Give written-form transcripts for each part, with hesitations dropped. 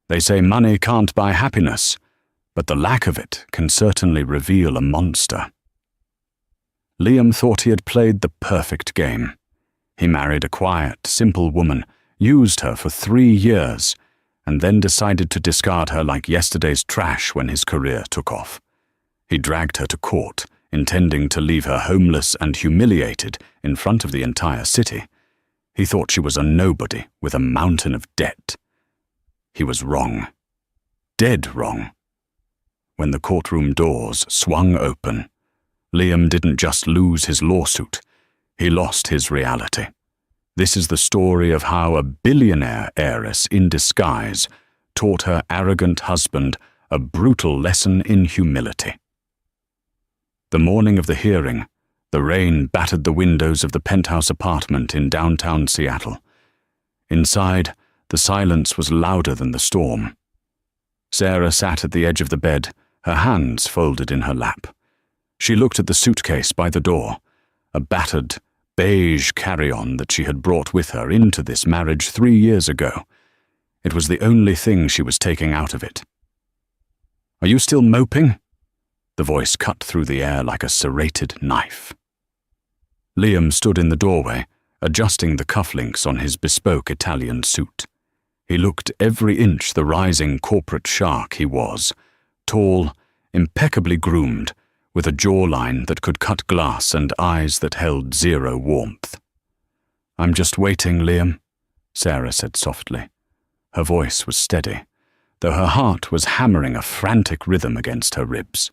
They say money can't buy happiness, but the lack of it can certainly reveal a monster. Liam thought he had played the perfect game. He married a quiet, simple woman, used her for 3 years, and then decided to discard her like yesterday's trash when his career took off. He dragged her to court, intending to leave her homeless and humiliated in front of the entire city. He thought she was a nobody with a mountain of debt. He was wrong. Dead wrong. When the courtroom doors swung open, Liam didn't just lose his lawsuit, he lost his reality. This is the story of how a billionaire heiress in disguise taught her arrogant husband a brutal lesson in humility. The morning of the hearing, the rain battered the windows of the penthouse apartment in downtown Seattle. Inside, the silence was louder than the storm. Sarah sat at the edge of the bed, her hands folded in her lap. She looked at the suitcase by the door, a battered, beige carry-on that she had brought with her into this marriage 3 years ago. It was the only thing she was taking out of it. "Are you still moping?" The voice cut through the air like a serrated knife. Liam stood in the doorway, adjusting the cufflinks on his bespoke Italian suit. He looked every inch the rising corporate shark he was, tall, impeccably groomed, with a jawline that could cut glass and eyes that held zero warmth. "I'm just waiting, Liam," Sarah said softly. Her voice was steady, though her heart was hammering a frantic rhythm against her ribs.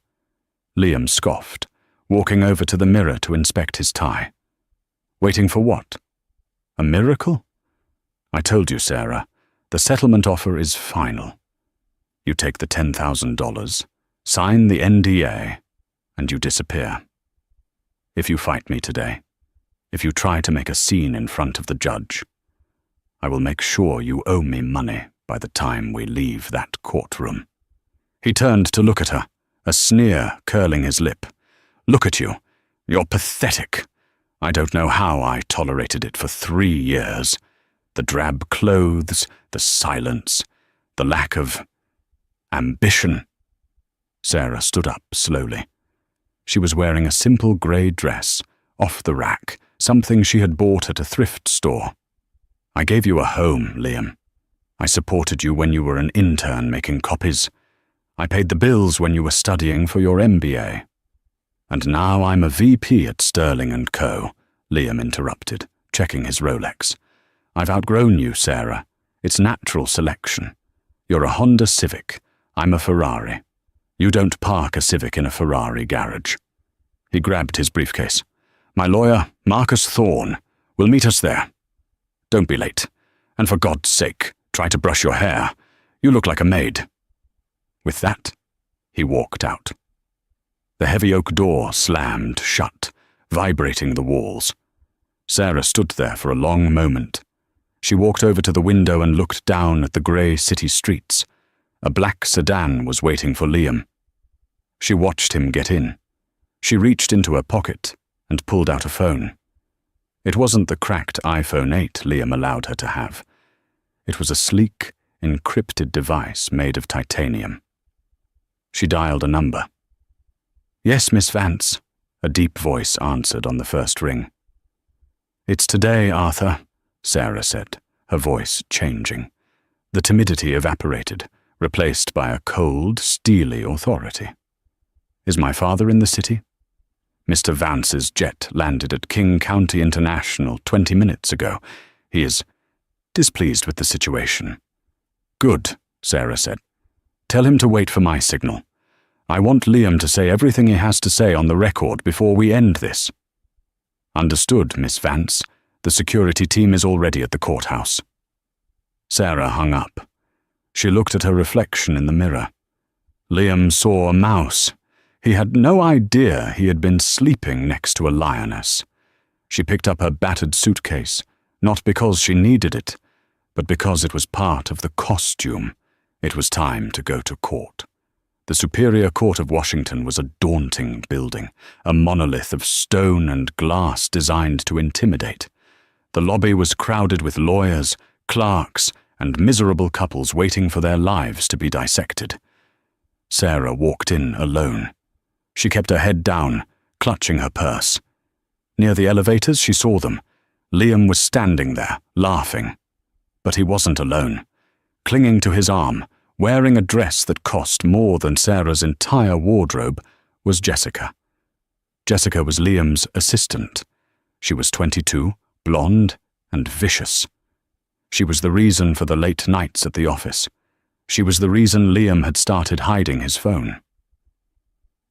Liam scoffed, walking over to the mirror to inspect his tie. "Waiting for what? A miracle? I told you, Sarah, the settlement offer is final. You take the $10,000, sign the NDA, and you disappear. If you fight me today, if you try to make a scene in front of the judge, I will make sure you owe me money by the time we leave that courtroom." He turned to look at her, a sneer curling his lip. "Look at you. You're pathetic. I don't know how I tolerated it for 3 years. The drab clothes, the silence, the lack of ambition." Sarah stood up slowly. She was wearing a simple grey dress, off the rack, something she had bought at a thrift store. "I gave you a home, Liam. I supported you when you were an intern making copies. I paid the bills when you were studying for your MBA. And now I'm a VP at Sterling & Co., Liam interrupted, checking his Rolex. "I've outgrown you, Sarah. It's natural selection. You're a Honda Civic. I'm a Ferrari. You don't park a Civic in a Ferrari garage." He grabbed his briefcase. "My lawyer, Marcus Thorne, will meet us there. Don't be late. And for God's sake, try to brush your hair. You look like a maid." With that, he walked out. The heavy oak door slammed shut, vibrating the walls. Sarah stood there for a long moment. She walked over to the window and looked down at the grey city streets. A black sedan was waiting for Liam. She watched him get in. She reached into her pocket and pulled out a phone. It wasn't the cracked iPhone 8 Liam allowed her to have. It was a sleek, encrypted device made of titanium. She dialed a number. "Yes, Miss Vance," a deep voice answered on the first ring. "It's today, Arthur," Sarah said, her voice changing. The timidity evaporated, replaced by a cold, steely authority. "Is my father in the city?" "Mr. Vance's jet landed at King County International 20 minutes ago. He is displeased with the situation." "Good," Sarah said. "Tell him to wait for my signal. I want Liam to say everything he has to say on the record before we end this." "Understood, Miss Vance. The security team is already at the courthouse." Sarah hung up. She looked at her reflection in the mirror. Liam saw a mouse. He had no idea he had been sleeping next to a lioness. She picked up her battered suitcase, not because she needed it, but because it was part of the costume. It was time to go to court. The Superior Court of Washington was a daunting building, a monolith of stone and glass designed to intimidate. The lobby was crowded with lawyers, clerks, and miserable couples waiting for their lives to be dissected. Sarah walked in alone. She kept her head down, clutching her purse. Near the elevators, she saw them. Liam was standing there, laughing. But he wasn't alone. Clinging to his arm, wearing a dress that cost more than Sarah's entire wardrobe, was Jessica. Jessica was Liam's assistant. She was 22, blonde, and vicious. She was the reason for the late nights at the office. She was the reason Liam had started hiding his phone.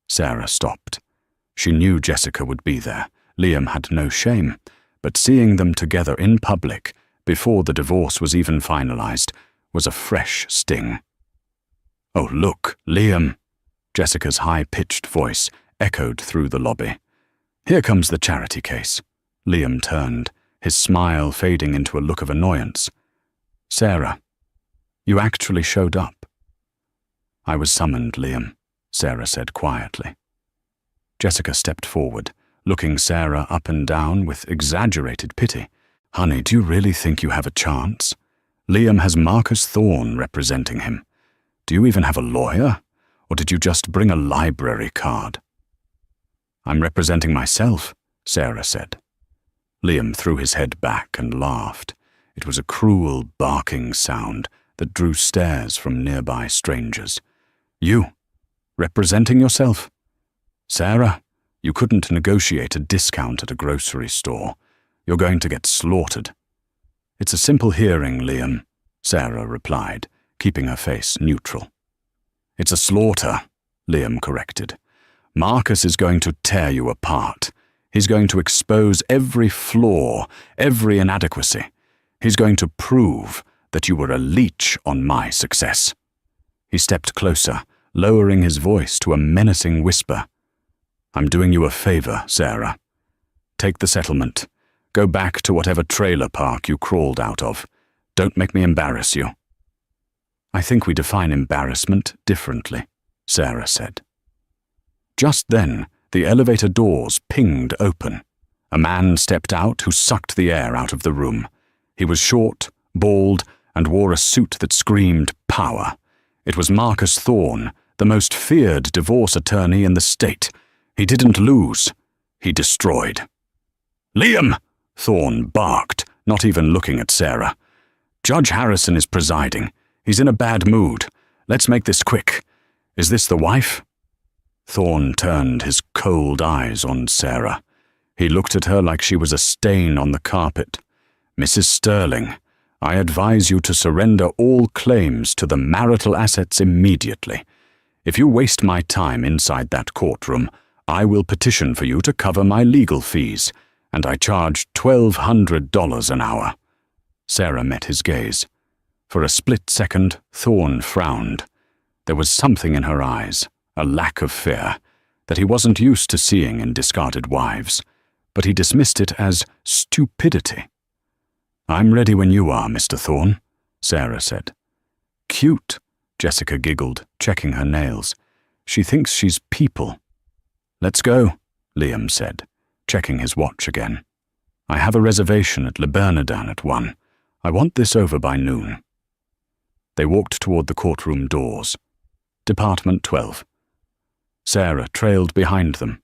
Sarah stopped. She knew Jessica would be there. Liam had no shame, but seeing them together in public, before the divorce was even finalized, was a fresh sting. "Oh, look, Liam!" Jessica's high-pitched voice echoed through the lobby. "Here comes the charity case." Liam turned, his smile fading into a look of annoyance. "Sarah, you actually showed up." "I was summoned, Liam," Sarah said quietly. Jessica stepped forward, looking Sarah up and down with exaggerated pity. "Honey, do you really think you have a chance? Liam has Marcus Thorne representing him. Do you even have a lawyer? Or did you just bring a library card?" "I'm representing myself," Sarah said. Liam threw his head back and laughed. It was a cruel, barking sound that drew stares from nearby strangers. "You? Representing yourself? Sarah, you couldn't negotiate a discount at a grocery store. You're going to get slaughtered." "It's a simple hearing, Liam," Sarah replied, keeping her face neutral. "It's a slaughter," Liam corrected. "Marcus is going to tear you apart. He's going to expose every flaw, every inadequacy. He's going to prove that you were a leech on my success." He stepped closer, lowering his voice to a menacing whisper. "I'm doing you a favor, Sarah. Take the settlement. Go back to whatever trailer park you crawled out of. Don't make me embarrass you." "I think we define embarrassment differently," Sarah said. Just then, the elevator doors pinged open. A man stepped out who sucked the air out of the room. He was short, bald, and wore a suit that screamed power. It was Marcus Thorne, the most feared divorce attorney in the state. He didn't lose. He destroyed. "Liam!" Thorne barked, not even looking at Sarah. "Judge Harrison is presiding. He's in a bad mood. Let's make this quick. Is this the wife?" Thorne turned his cold eyes on Sarah. He looked at her like she was a stain on the carpet. "Mrs. Sterling, I advise you to surrender all claims to the marital assets immediately. If you waste my time inside that courtroom, I will petition for you to cover my legal fees, and I charge $1,200 an hour." Sarah met his gaze. For a split second, Thorne frowned. There was something in her eyes, a lack of fear, that he wasn't used to seeing in discarded wives, but he dismissed it as stupidity. "I'm ready when you are, Mr. Thorne," Sarah said. "Cute," Jessica giggled, checking her nails. "She thinks she's people." "Let's go," Liam said, checking his watch again. "I have a reservation at Le Bernardin at 1. I want this over by noon." They walked toward the courtroom doors. Department 12. Sarah trailed behind them.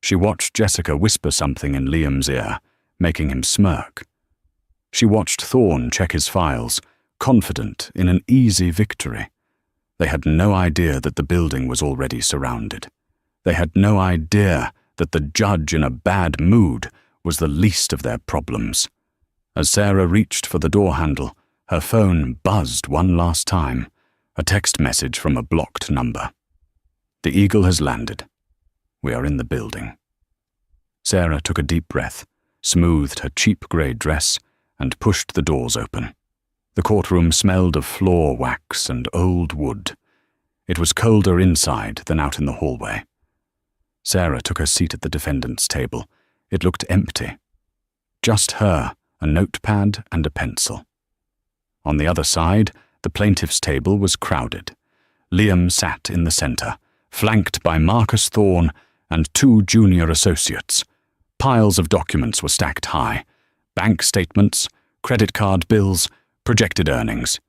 She watched Jessica whisper something in Liam's ear, making him smirk. She watched Thorne check his files, confident in an easy victory. They had no idea that the building was already surrounded. They had no idea that the judge in a bad mood was the least of their problems. As Sarah reached for the door handle, her phone buzzed one last time, a text message from a blocked number. "The Eagle has landed. We are in the building." Sarah took a deep breath, smoothed her cheap grey dress, and pushed the doors open. The courtroom smelled of floor wax and old wood. It was colder inside than out in the hallway. Sarah took her seat at the defendant's table. It looked empty. Just her, a notepad and a pencil. On the other side, the plaintiff's table was crowded. Liam sat in the center, flanked by Marcus Thorne and 2 junior associates. Piles of documents were stacked high. Bank statements, credit card bills, projected earnings.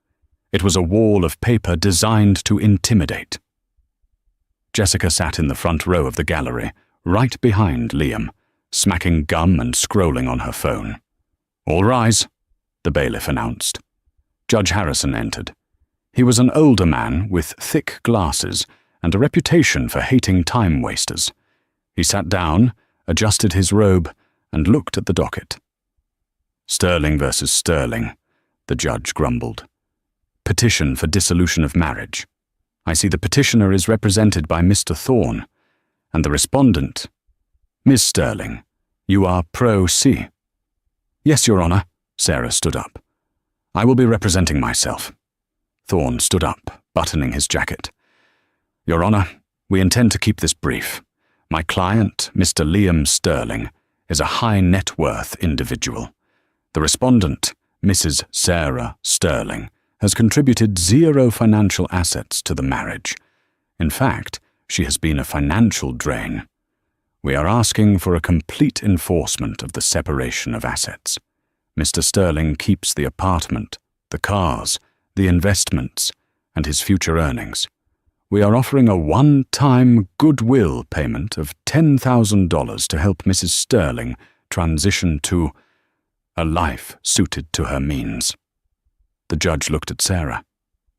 It was a wall of paper designed to intimidate. Jessica sat in the front row of the gallery, right behind Liam, smacking gum and scrolling on her phone. "All rise," the bailiff announced. Judge Harrison entered. He was an older man with thick glasses and a reputation for hating time wasters. He sat down, adjusted his robe, and looked at the docket. "Sterling versus Sterling," the judge grumbled. "Petition for dissolution of marriage. I see the petitioner is represented by Mr. Thorne, and the respondent, Miss Sterling. You are pro se." "Yes, Your Honor." Sarah stood up. "I will be representing myself." Thorne stood up, buttoning his jacket. "Your Honor, we intend to keep this brief. My client, Mr. Liam Sterling, is a high net worth individual. The respondent, Mrs. Sarah Sterling, has contributed 0 financial assets to the marriage. In fact, she has been a financial drain. We are asking for a complete enforcement of the separation of assets. Mr. Sterling keeps the apartment, the cars, the investments, and his future earnings. We are offering a one-time goodwill payment of $10,000 to help Mrs. Sterling transition to a life suited to her means." The judge looked at Sarah.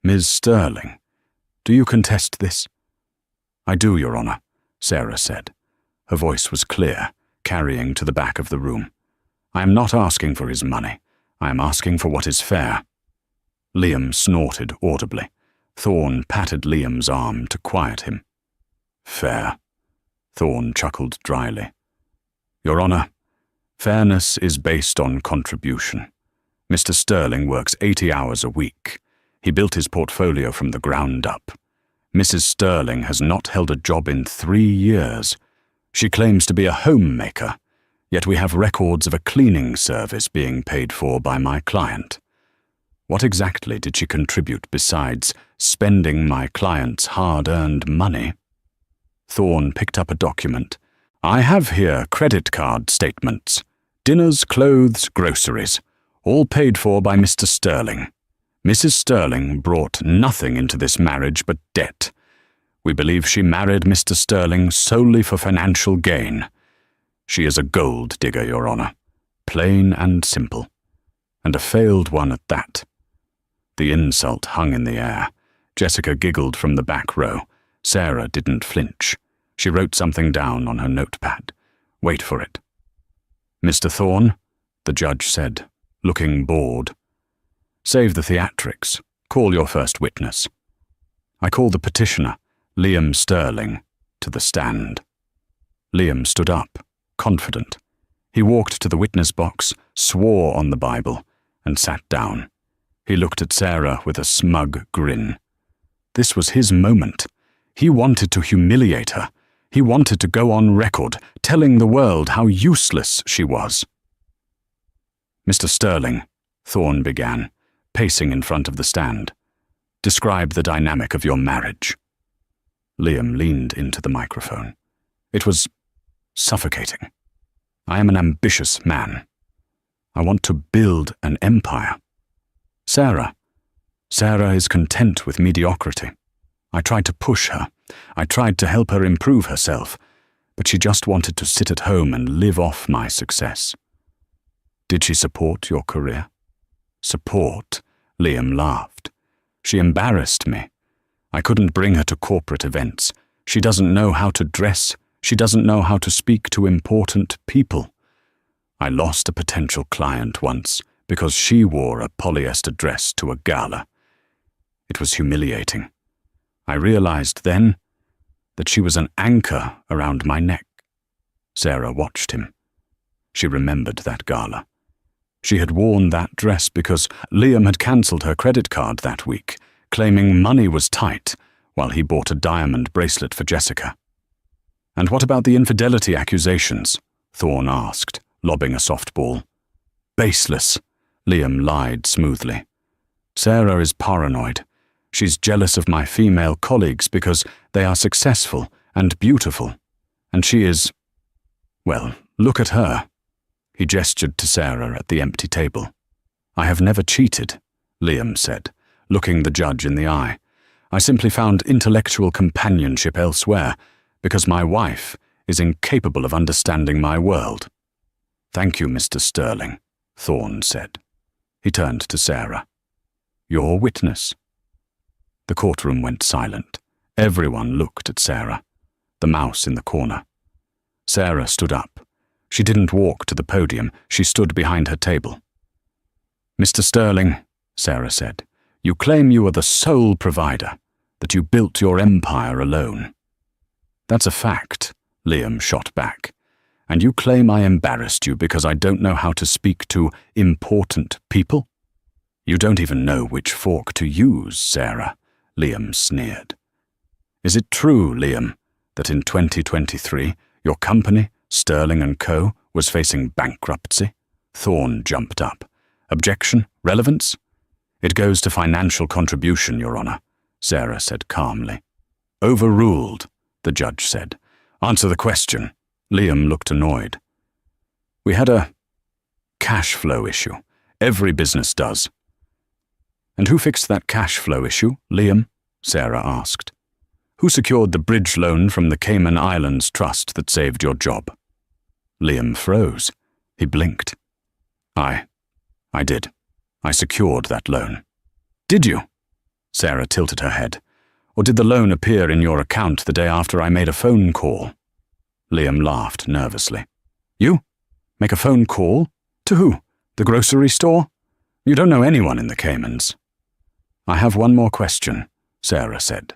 "Ms. Sterling, do you contest this?" "I do, Your Honor," Sarah said. Her voice was clear, carrying to the back of the room. "I am not asking for his money. I am asking for what is fair." Liam snorted audibly. Thorne patted Liam's arm to quiet him. "Fair," Thorne chuckled dryly. "Your Honor, fairness is based on contribution. Mr. Sterling works 80 hours a week. He built his portfolio from the ground up. Mrs. Sterling has not held a job in 3 years. She claims to be a homemaker, yet we have records of a cleaning service being paid for by my client. What exactly did she contribute besides spending my client's hard-earned money?" Thorne picked up a document. "I have here credit card statements. Dinners, clothes, groceries. All paid for by Mr. Sterling. Mrs. Sterling brought nothing into this marriage but debt. We believe she married Mr. Sterling solely for financial gain. She is a gold digger, Your Honor. Plain and simple. And a failed one at that." The insult hung in the air. Jessica giggled from the back row. Sarah didn't flinch. She wrote something down on her notepad. "Wait for it." "Mr. Thorne," the judge said, looking bored. "Save the theatrics. Call your first witness." I call the petitioner, Liam Sterling, to the stand. Liam stood up, confident. He walked to the witness box, swore on the Bible, and sat down. He looked at Sarah with a smug grin. This was his moment. He wanted to humiliate her. He wanted to go on record, telling the world how useless she was. "Mr. Sterling," Thorne began, pacing in front of the stand, "describe the dynamic of your marriage." Liam leaned into the microphone. It was suffocating. "I am an ambitious man. I want to build an empire. Sarah is content with mediocrity. I tried to push her. I tried to help her improve herself, but she just wanted to sit at home and live off my success." "Did she support your career?" "Support?" Liam laughed. "She embarrassed me. I couldn't bring her to corporate events. She doesn't know how to dress. She doesn't know how to speak to important people. I lost a potential client once because she wore a polyester dress to a gala. It was humiliating. I realized then that she was an anchor around my neck." Sarah watched him. She remembered that gala. She had worn that dress because Liam had cancelled her credit card that week, claiming money was tight while he bought a diamond bracelet for Jessica. "And what about the infidelity accusations?" Thorne asked, lobbing a softball. "Baseless," Liam lied smoothly. "Sarah is paranoid. She's jealous of my female colleagues because they are successful and beautiful. And she is... well, look at her." He gestured to Sarah at the empty table. "I have never cheated. Liam said, looking the judge in the eye. "I simply found intellectual companionship elsewhere, because my wife is incapable of understanding my world." "Thank you, Mr. Sterling," Thorne said. He turned to Sarah. "Your witness." The courtroom went silent. Everyone looked at Sarah, the mouse in the corner. Sarah stood up. She didn't walk to the podium. She stood behind her table. "Mr. Sterling," Sarah said, "you claim you are the sole provider, that you built your empire alone." "That's a fact," Liam shot back. "And you claim I embarrassed you because I don't know how to speak to important people?" "You don't even know which fork to use, Sarah," Liam sneered. "Is it true, Liam, that in 2023 your company, Sterling & Co., was facing bankruptcy?" Thorne jumped up. "Objection? Relevance?" "It goes to financial contribution, Your Honor," Sarah said calmly. "Overruled," the judge said. "Answer the question." Liam looked annoyed. "We had a cash flow issue. Every business does." "And who fixed that cash flow issue, Liam?" Sarah asked. "Who secured the bridge loan from the Cayman Islands Trust that saved your job?" Liam froze. He blinked. I did. I secured that loan." "Did you?" Sarah tilted her head. "Or did the loan appear in your account the day after I made a phone call?" Liam laughed nervously. "You? Make a phone call? To who? The grocery store? You don't know anyone in the Caymans." "I have one more question," Sarah said.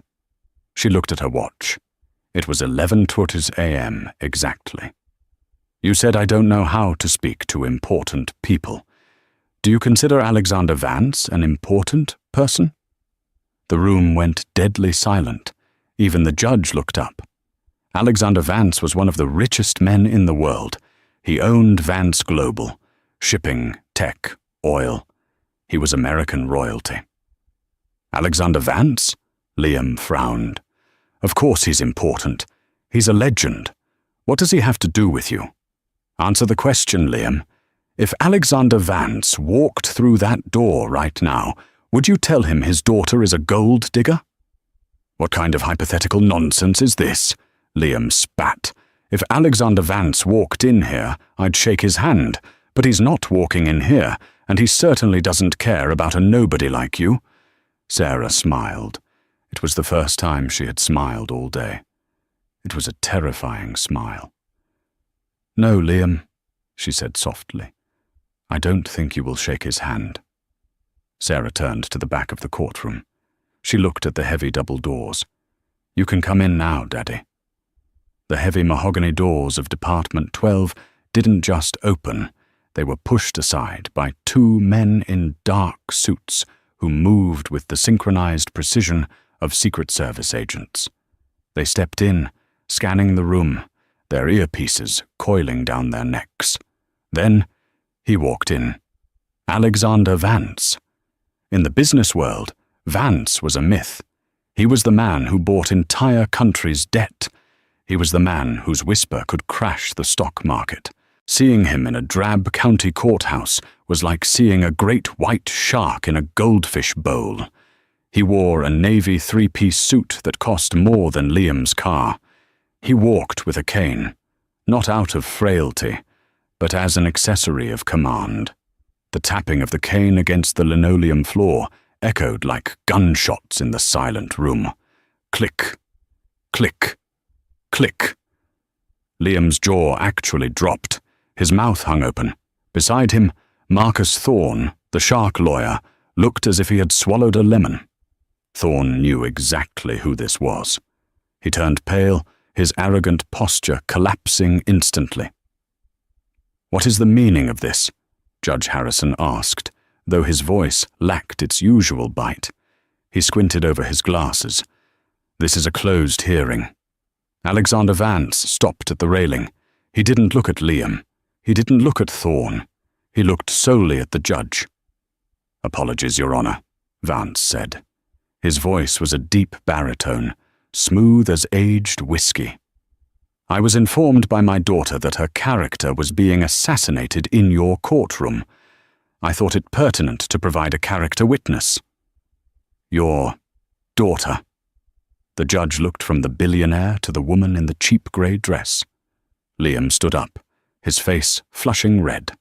She looked at her watch. It was 11:20 a.m. exactly. "You said I don't know how to speak to important people. Do you consider Alexander Vance an important person?" The room went deadly silent. Even the judge looked up. Alexander Vance was one of the richest men in the world. He owned Vance Global, shipping, tech, oil. He was American royalty. "Alexander Vance?" Liam frowned. "Of course he's important. He's a legend. What does he have to do with you? Answer the question, Liam. If Alexander Vance walked through that door right now, would you tell him his daughter is a gold digger?" "What kind of hypothetical nonsense is this?" Liam spat. "If Alexander Vance walked in here, I'd shake his hand, but he's not walking in here, and he certainly doesn't care about a nobody like you." Sarah smiled. It was the first time she had smiled all day. It was a terrifying smile. "No, Liam," she said softly. "I don't think you will shake his hand." Sarah turned to the back of the courtroom. She looked at the heavy double doors. "You can come in now, Daddy." The heavy mahogany doors of Department 12 didn't just open. They were pushed aside by two men in dark suits who moved with the synchronized precision of Secret Service agents. They stepped in, scanning the room, their earpieces coiling down their necks. Then he walked in. Alexander Vance. In the business world, Vance was a myth. He was the man who bought entire countries' debt. He was the man whose whisper could crash the stock market. Seeing him in a drab county courthouse was like seeing a great white shark in a goldfish bowl. He wore a navy three-piece suit that cost more than Liam's car. He walked with a cane, not out of frailty, but as an accessory of command. The tapping of the cane against the linoleum floor echoed like gunshots in the silent room. Click, click, click. Liam's jaw actually dropped. His mouth hung open. Beside him, Marcus Thorne, the shark lawyer, looked as if he had swallowed a lemon. Thorne knew exactly who this was. He turned pale, his arrogant posture collapsing instantly. "What is the meaning of this?" Judge Harrison asked, though his voice lacked its usual bite. He squinted over his glasses. "This is a closed hearing." Alexander Vance stopped at the railing. He didn't look at Liam. He didn't look at Thorne. He looked solely at the judge. "Apologies, Your Honor," Vance said. His voice was a deep baritone, smooth as aged whiskey. "I was informed by my daughter that her character was being assassinated in your courtroom. I thought it pertinent to provide a character witness. Your daughter. The judge looked from the billionaire to the woman in the cheap grey dress. Liam stood up, his face flushing red.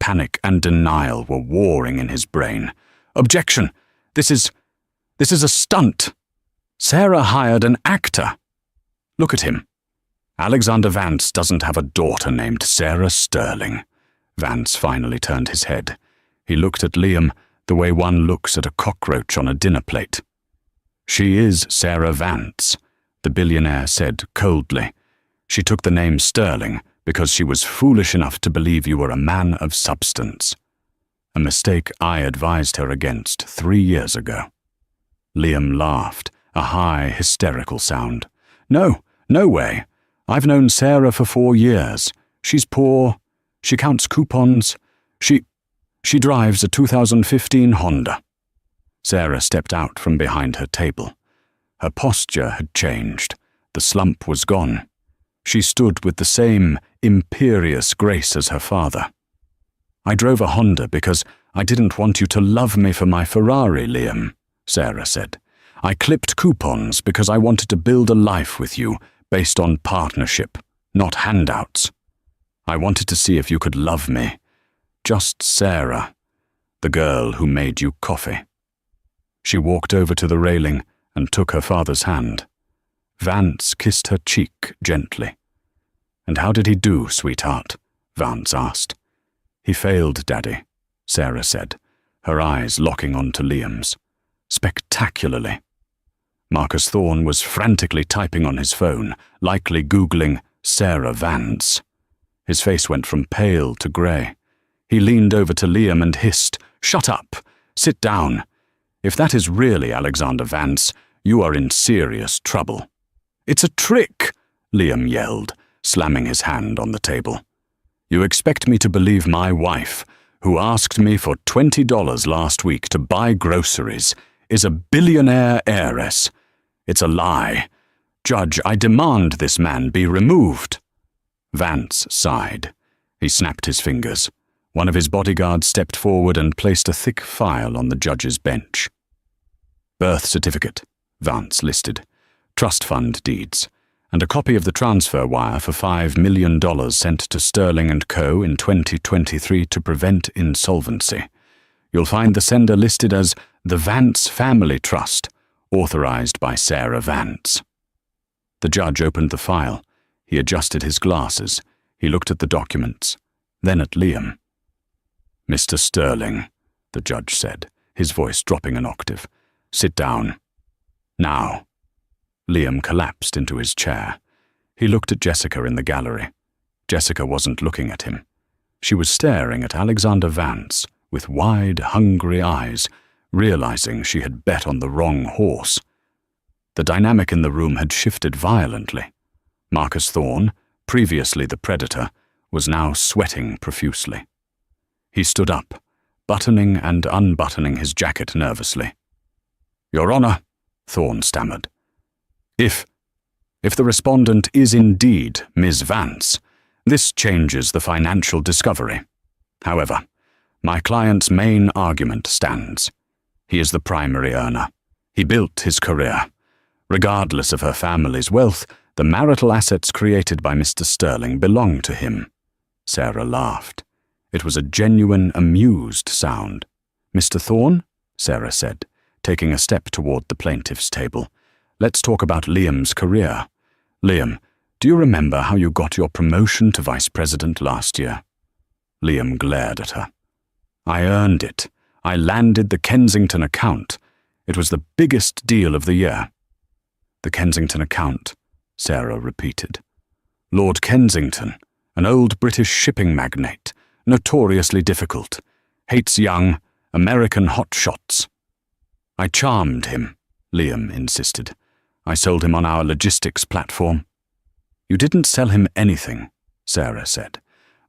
Panic and denial were warring in his brain. Objection! This is a stunt. Sarah hired an actor. Look at him. Alexander Vance doesn't have a daughter named Sarah Sterling. Vance finally turned his head. He looked at Liam the way one looks at a cockroach on a dinner plate. She is Sarah Vance, the billionaire said coldly. She took the name Sterling because she was foolish enough to believe you were a man of substance. A mistake I advised her against 3 years ago. Liam laughed, a high, hysterical sound. No way. I've known Sarah for 4 years. She's poor. She counts coupons. She drives a 2015 Honda. Sarah stepped out from behind her table. Her posture had changed. The slump was gone. She stood with the same imperious grace as her father. I drove a Honda because I didn't want you to love me for my Ferrari, Liam, Sarah said. I clipped coupons because I wanted to build a life with you based on partnership, not handouts. I wanted to see if you could love me. Just Sarah, the girl who made you coffee. She walked over to the railing and took her father's hand. Vance kissed her cheek gently. And how did he do, sweetheart? Vance asked. He failed, Daddy, Sarah said, her eyes locking onto Liam's. Spectacularly. Marcus Thorne was frantically typing on his phone, likely Googling Sarah Vance. His face went from pale to grey. He leaned over to Liam and hissed, "Shut up! Sit down! If that is really Alexander Vance, you are in serious trouble." "It's a trick!" Liam yelled, slamming his hand on the table. "You expect me to believe my wife, who asked me for $20 last week to buy groceries, is a billionaire heiress? It's a lie. Judge, I demand this man be removed." Vance sighed. He snapped his fingers. One of his bodyguards stepped forward and placed a thick file on the judge's bench. Birth certificate, Vance listed, trust fund deeds, and a copy of the transfer wire for $5 million sent to Sterling & Co. in 2023 to prevent insolvency. You'll find the sender listed as the Vance Family Trust, authorized by Sarah Vance. The judge opened the file. He adjusted his glasses. He looked at the documents, then at Liam. "Mr. Sterling," the judge said, his voice dropping an octave. "Sit down. Now." Liam collapsed into his chair. He looked at Jessica in the gallery. Jessica wasn't looking at him. She was staring at Alexander Vance with wide, hungry eyes, realizing she had bet on the wrong horse. The dynamic in the room had shifted violently. Marcus Thorne, previously the predator, was now sweating profusely. He stood up, buttoning and unbuttoning his jacket nervously. "Your Honor," Thorne stammered. If the respondent is indeed Ms. Vance, this changes the financial discovery. However, my client's main argument stands. He is the primary earner. He built his career. Regardless of her family's wealth, the marital assets created by Mr. Sterling belong to him. Sarah laughed. It was a genuine, amused sound. "Mr. Thorne," Sarah said, taking a step toward the plaintiff's table. "Let's talk about Liam's career. Liam, do you remember how you got your promotion to vice president last year?" Liam glared at her. "I earned it. I landed the Kensington account. It was the biggest deal of the year." "The Kensington account," Sarah repeated. "Lord Kensington, an old British shipping magnate, notoriously difficult, hates young, American hotshots." "I charmed him," Liam insisted. "I sold him on our logistics platform." "You didn't sell him anything," Sarah said.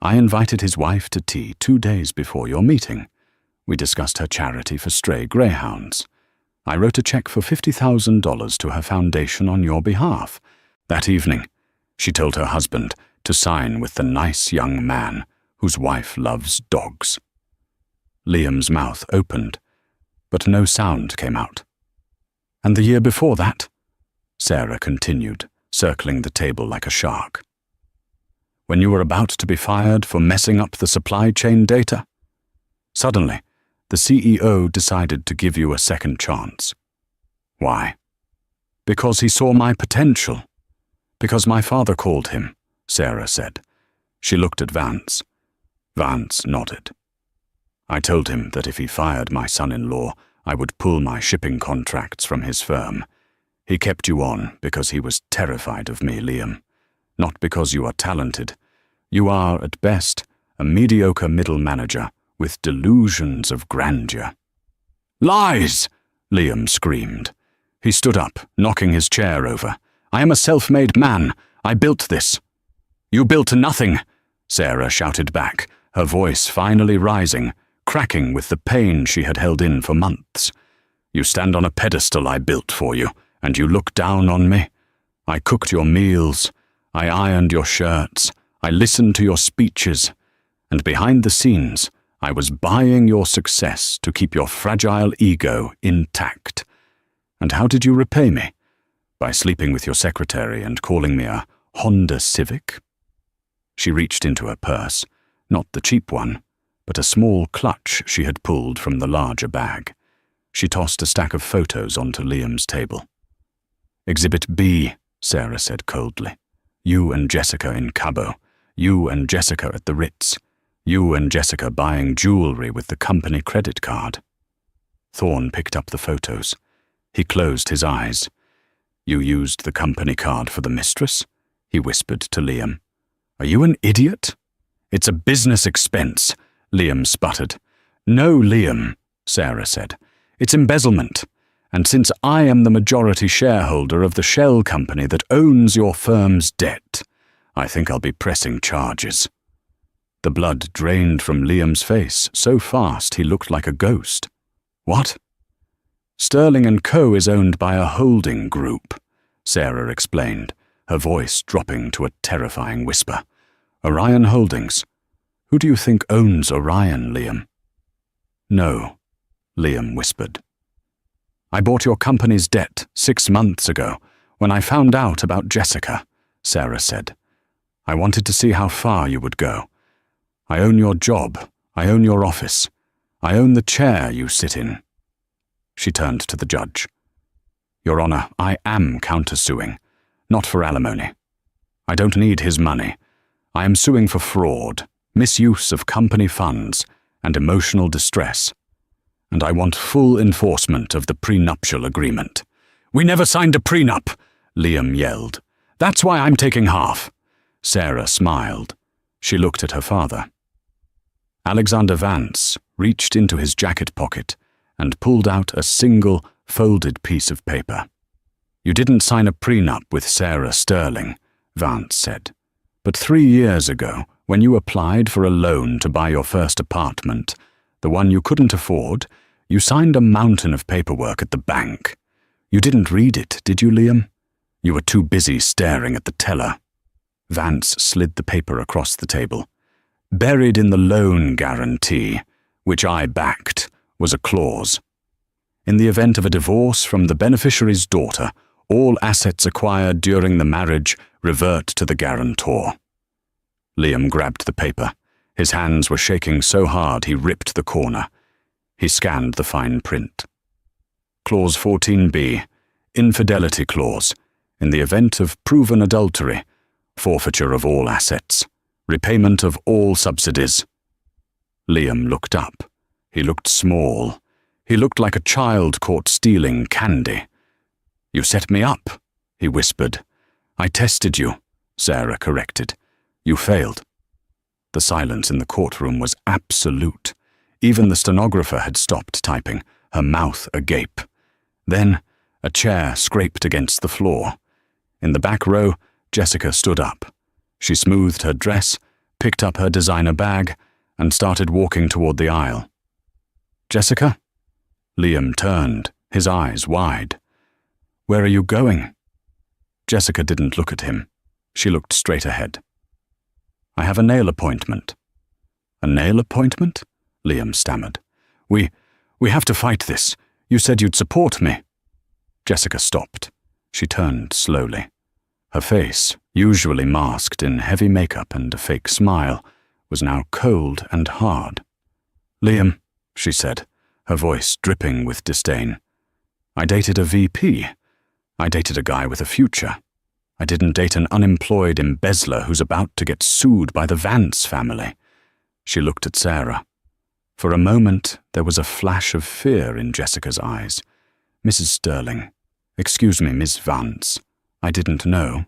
"I invited his wife to tea 2 days before your meeting. We discussed her charity for stray greyhounds. I wrote a check for $50,000 to her foundation on your behalf. That evening, she told her husband to sign with the nice young man whose wife loves dogs." Liam's mouth opened, but no sound came out. And the year before that? Sarah continued, circling the table like a shark. When you were about to be fired for messing up the supply chain data? Suddenly, the CEO decided to give you a second chance. Why? Because he saw my potential. Because my father called him, Sarah said. She looked at Vance. Vance nodded. I told him that if he fired my son-in-law, I would pull my shipping contracts from his firm. He kept you on because he was terrified of me, Liam. Not because you are talented. You are, at best, a mediocre middle manager with delusions of grandeur. Lies! Liam screamed. He stood up, knocking his chair over. I am a self-made man. I built this. You built nothing, Sarah shouted back, her voice finally rising, cracking with the pain she had held in for months. You stand on a pedestal I built for you, and you look down on me. I cooked your meals. I ironed your shirts. I listened to your speeches. And behind the scenes, I was buying your success to keep your fragile ego intact. And how did you repay me? By sleeping with your secretary and calling me a Honda Civic? She reached into her purse, not the cheap one, but a small clutch she had pulled from the larger bag. She tossed a stack of photos onto Liam's table. Exhibit B, Sarah said coldly. You and Jessica in Cabo. You and Jessica at the Ritz. You and Jessica buying jewelry with the company credit card. Thorne picked up the photos. He closed his eyes. You used the company card for the mistress? He whispered to Liam. Are you an idiot? It's a business expense, Liam sputtered. No, Liam, Sarah said. It's embezzlement. And since I am the majority shareholder of the shell company that owns your firm's debt, I think I'll be pressing charges. The blood drained from Liam's face so fast he looked like a ghost. What? Sterling & Co. is owned by a holding group, Sarah explained, her voice dropping to a terrifying whisper. Orion Holdings. Who do you think owns Orion, Liam? No, Liam whispered. I bought your company's debt 6 months ago when I found out about Jessica, Sarah said. I wanted to see how far you would go. I own your job. I own your office. I own the chair you sit in. She turned to the judge. Your Honor, I am countersuing, not for alimony. I don't need his money. I am suing for fraud, misuse of company funds, and emotional distress. And I want full enforcement of the prenuptial agreement. We never signed a prenup, Liam yelled. That's why I'm taking half. Sarah smiled. She looked at her father. Alexander Vance reached into his jacket pocket and pulled out a single, folded piece of paper. You didn't sign a prenup with Sarah Sterling, Vance said. But 3 years ago, when you applied for a loan to buy your first apartment, the one you couldn't afford, you signed a mountain of paperwork at the bank. You didn't read it, did you, Liam? You were too busy staring at the teller. Vance slid the paper across the table. Buried in the loan guarantee, which I backed, was a clause. In the event of a divorce from the beneficiary's daughter, all assets acquired during the marriage revert to the guarantor. Liam grabbed the paper. His hands were shaking so hard he ripped the corner. He scanned the fine print. Clause 14b, Infidelity Clause. In the event of proven adultery, forfeiture of all assets, repayment of all subsidies. Liam looked up. He looked small. He looked like a child caught stealing candy. You set me up, he whispered. I tested you, Sarah corrected. You failed. The silence in the courtroom was absolute. Even the stenographer had stopped typing, her mouth agape. Then, a chair scraped against the floor. In the back row, Jessica stood up. She smoothed her dress, picked up her designer bag, and started walking toward the aisle. Jessica? Liam turned, his eyes wide. Where are you going? Jessica didn't look at him. She looked straight ahead. I have a nail appointment. A nail appointment? Liam stammered. We have to fight this. You said you'd support me." Jessica stopped. She turned slowly. Her face, usually masked in heavy makeup and a fake smile, was now cold and hard. "Liam," she said, her voice dripping with disdain. "I dated a VP. I dated a guy with a future. I didn't date an unemployed embezzler who's about to get sued by the Vance family." She looked at Sarah. For a moment, there was a flash of fear in Jessica's eyes. "Mrs. Sterling. Excuse me, Miss Vance. I didn't know.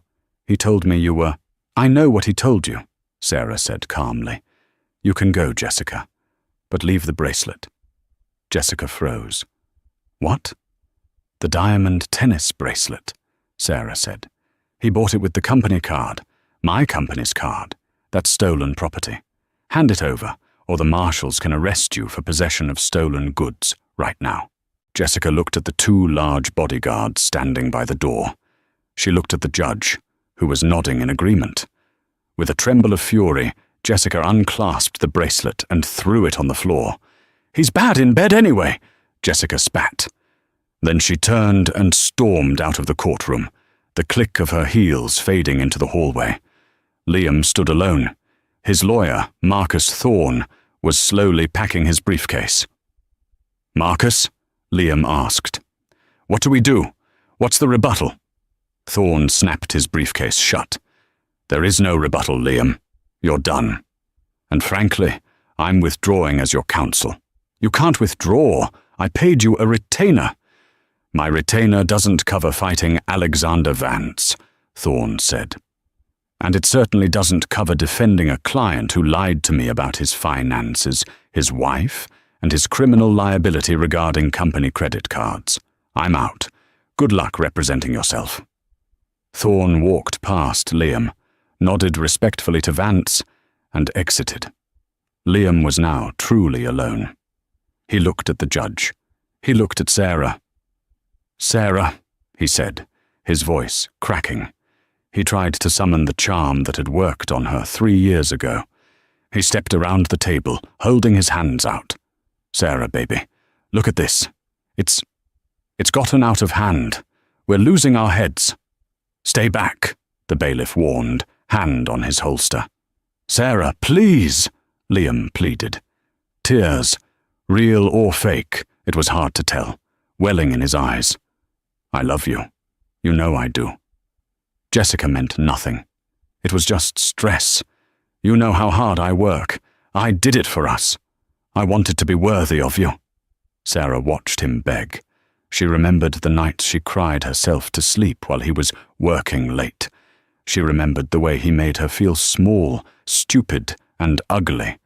He told me you were—" "I know what he told you," Sarah said calmly. "You can go, Jessica, but leave the bracelet." Jessica froze. "What?" "The diamond tennis bracelet," Sarah said. "He bought it with the company card, my company's card. That's stolen property. Hand it over, or the marshals can arrest you for possession of stolen goods right now." Jessica looked at the two large bodyguards standing by the door. She looked at the judge, who was nodding in agreement. With a tremble of fury, Jessica unclasped the bracelet and threw it on the floor. "He's bad in bed anyway," Jessica spat. Then she turned and stormed out of the courtroom, the click of her heels fading into the hallway. Liam stood alone. His lawyer, Marcus Thorne, was slowly packing his briefcase. "Marcus?" Liam asked. "What do we do? What's the rebuttal?" Thorne snapped his briefcase shut. "There is no rebuttal, Liam. You're done. And frankly, I'm withdrawing as your counsel." "You can't withdraw. I paid you a retainer." "My retainer doesn't cover fighting Alexander Vance," Thorne said. "And it certainly doesn't cover defending a client who lied to me about his finances, his wife, and his criminal liability regarding company credit cards. I'm out. Good luck representing yourself." Thorne walked past Liam, nodded respectfully to Vance, and exited. Liam was now truly alone. He looked at the judge. He looked at Sarah. "Sarah," he said, his voice cracking. He tried to summon the charm that had worked on her 3 years ago. He stepped around the table, holding his hands out. "Sarah, baby, look at this. It's gotten out of hand. We're losing our heads." "Stay back," the bailiff warned, hand on his holster. "Sarah, please," Liam pleaded. Tears, real or fake, it was hard to tell, welling in his eyes. "I love you. You know I do." Jessica meant nothing. It was just stress. "You know how hard I work. I did it for us. I wanted to be worthy of you." Sarah watched him beg. She remembered the nights she cried herself to sleep while he was working late. She remembered the way he made her feel small, stupid, and ugly.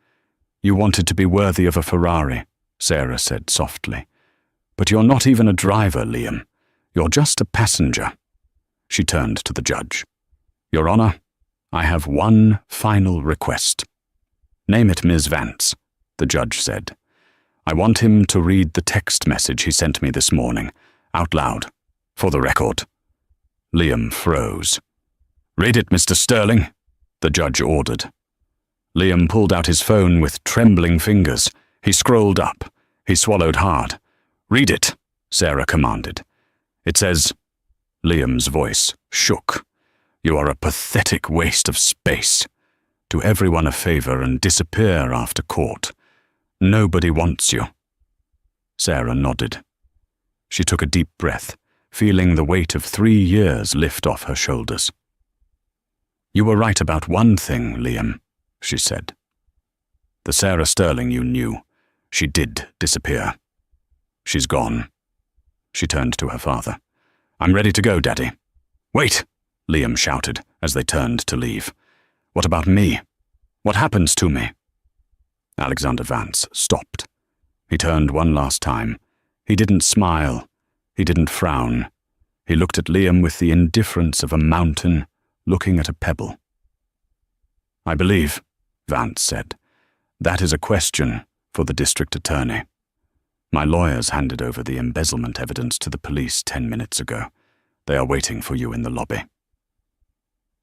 "You wanted to be worthy of a Ferrari," Sarah said softly. "But you're not even a driver, Liam. You're just a passenger." She turned to the judge. "Your Honor, I have one final request." "Name it, Ms. Vance," the judge said. "I want him to read the text message he sent me this morning, out loud, for the record." Liam froze. "Read it, Mr. Sterling," the judge ordered. Liam pulled out his phone with trembling fingers. He scrolled up. He swallowed hard. "Read it," Sarah commanded. "It says—" Liam's voice shook. "You are a pathetic waste of space. Do everyone a favor and disappear after court. Nobody wants you." Sarah nodded. She took a deep breath, feeling the weight of 3 years lift off her shoulders. "You were right about one thing, Liam," she said. "The Sarah Sterling you knew, she did disappear. She's gone." She turned to her father. "I'm ready to go, Daddy." "Wait!" Liam shouted as they turned to leave. "What about me? What happens to me?" Alexander Vance stopped. He turned one last time. He didn't smile. He didn't frown. He looked at Liam with the indifference of a mountain looking at a pebble. "I believe," Vance said, "that is a question for the district attorney. My lawyers handed over the embezzlement evidence to the police 10 minutes ago. They are waiting for you in the lobby."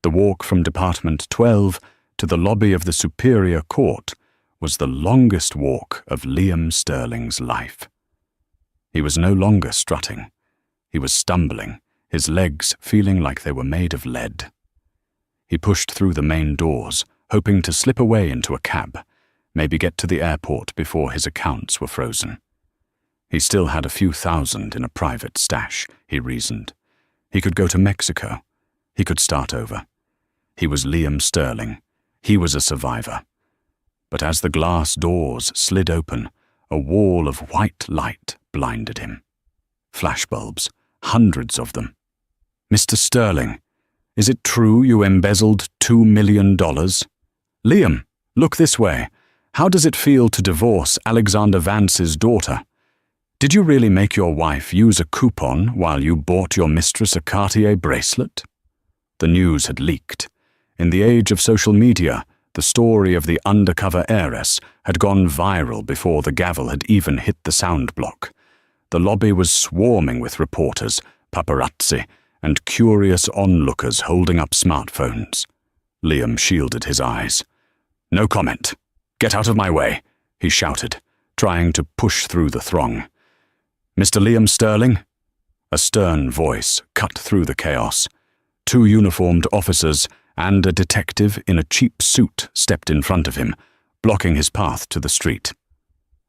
The walk from Department 12 to the lobby of the Superior Court was the longest walk of Liam Sterling's life. He was no longer strutting. He was stumbling, his legs feeling like they were made of lead. He pushed through the main doors, hoping to slip away into a cab, maybe get to the airport before his accounts were frozen. He still had a few thousand in a private stash, he reasoned. He could go to Mexico. He could start over. He was Liam Sterling. He was a survivor. But as the glass doors slid open, a wall of white light blinded him. Flashbulbs, hundreds of them. "Mr. Sterling, is it true you embezzled $2 million? Liam, look this way. How does it feel to divorce Alexander Vance's daughter? Did you really make your wife use a coupon while you bought your mistress a Cartier bracelet?" The news had leaked. In the age of social media, the story of the undercover heiress had gone viral before the gavel had even hit the sound block. The lobby was swarming with reporters, paparazzi, and curious onlookers holding up smartphones. Liam shielded his eyes. "No comment. Get out of my way," he shouted, trying to push through the throng. "Mr. Liam Sterling?" A stern voice cut through the chaos. Two uniformed officers and a detective in a cheap suit stepped in front of him, blocking his path to the street.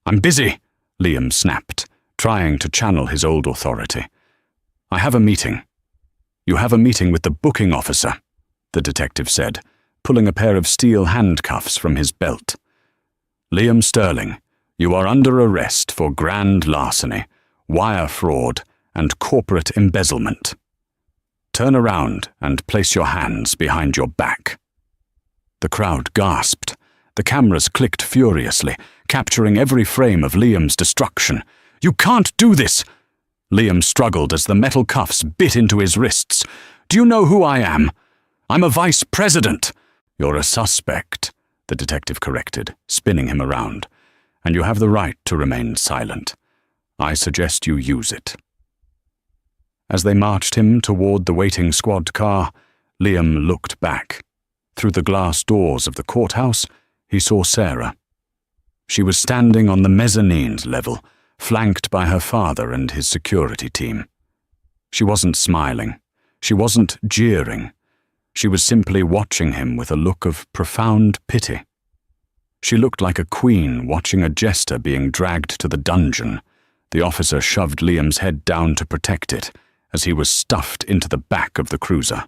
"I'm busy," Liam snapped, trying to channel his old authority. "I have a meeting." "You have a meeting with the booking officer," the detective said, pulling a pair of steel handcuffs from his belt. "Liam Sterling, you are under arrest for grand larceny, wire fraud, and corporate embezzlement. Turn around and place your hands behind your back." The crowd gasped. The cameras clicked furiously, capturing every frame of Liam's destruction. "You can't do this!" Liam struggled as the metal cuffs bit into his wrists. "Do you know who I am? I'm a vice president." "You're a suspect," the detective corrected, spinning him around. "And you have the right to remain silent. I suggest you use it." As they marched him toward the waiting squad car, Liam looked back. Through the glass doors of the courthouse, he saw Sarah. She was standing on the mezzanine level, flanked by her father and his security team. She wasn't smiling. She wasn't jeering. She was simply watching him with a look of profound pity. She looked like a queen watching a jester being dragged to the dungeon. The officer shoved Liam's head down to protect it, as he was stuffed into the back of the cruiser.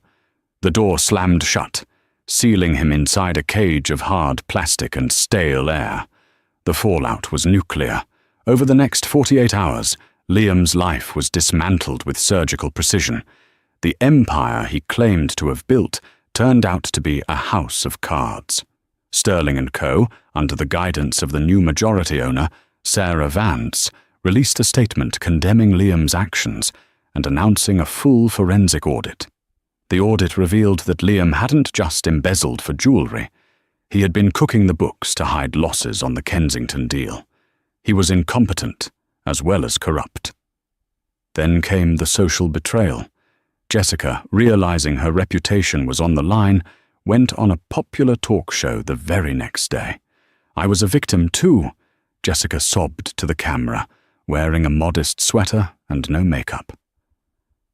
The door slammed shut, sealing him inside a cage of hard plastic and stale air. The fallout was nuclear. Over the next 48 hours, Liam's life was dismantled with surgical precision. The empire he claimed to have built turned out to be a house of cards. Sterling & Co., under the guidance of the new majority owner, Sarah Vance, released a statement condemning Liam's actions and announcing a full forensic audit. The audit revealed that Liam hadn't just embezzled for jewelry. He had been cooking the books to hide losses on the Kensington deal. He was incompetent, as well as corrupt. Then came the social betrayal. Jessica, realizing her reputation was on the line, went on a popular talk show the very next day. "I was a victim too," Jessica sobbed to the camera, wearing a modest sweater and no makeup.